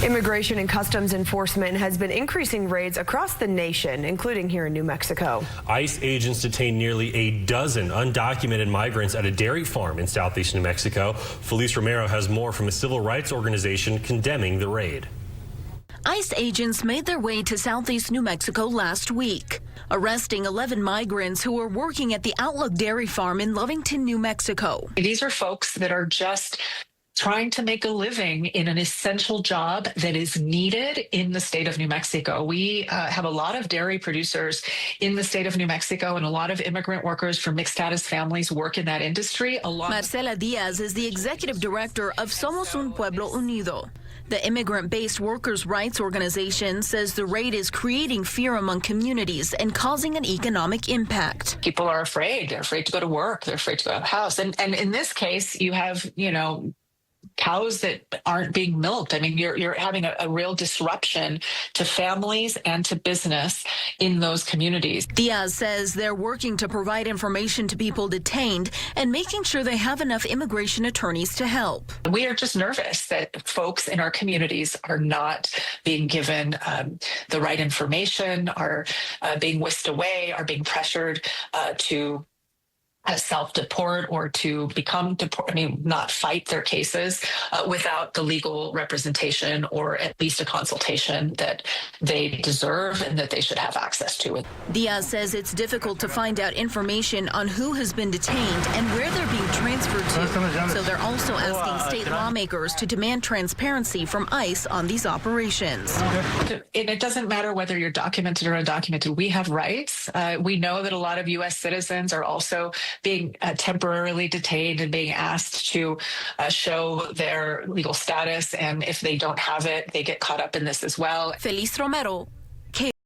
Immigration and Customs Enforcement has been increasing raids across the nation, including here in New Mexico. ICE agents detained nearly a dozen undocumented migrants at a dairy farm in southeast New Mexico. Felice Romero has more from a civil rights organization condemning the raid. ICE agents made their way to southeast New Mexico last week, arresting 11 migrants who were working at the Outlook Dairy Farm in Lovington, New Mexico. These are folks that are just trying to make a living in an essential job that is needed in the state of New Mexico. We have a lot of dairy producers in the state of New Mexico, and a lot of immigrant workers from mixed status families work in that industry. Marcela Diaz is the executive director of Somos, Pueblo, Unido. The immigrant-based workers' rights organization says the raid is creating fear among communities and causing an economic impact. People are afraid. They're afraid to go to work. They're afraid to go to the house. And in this case, you have, cows that aren't being milked. I mean, you're having a real disruption to families and to business in those communities. Diaz says they're working to provide information to people detained and making sure they have enough immigration attorneys to help. We are just nervous that folks in our communities are not being given the right information, are being whisked away, are being pressured to self-deport or to become not fight their cases without the legal representation or at least a consultation that they deserve and that they should have access to. Diaz says it's difficult to find out information on who has been detained and where they're being transferred to. So they're also asking state lawmakers to demand transparency from ICE on these operations. And it doesn't matter whether you're documented or undocumented. We have rights. We know that a lot of U.S. citizens are also being temporarily detained and being asked to show their legal status. And if they don't have it, they get caught up in this as well. Felice Romero,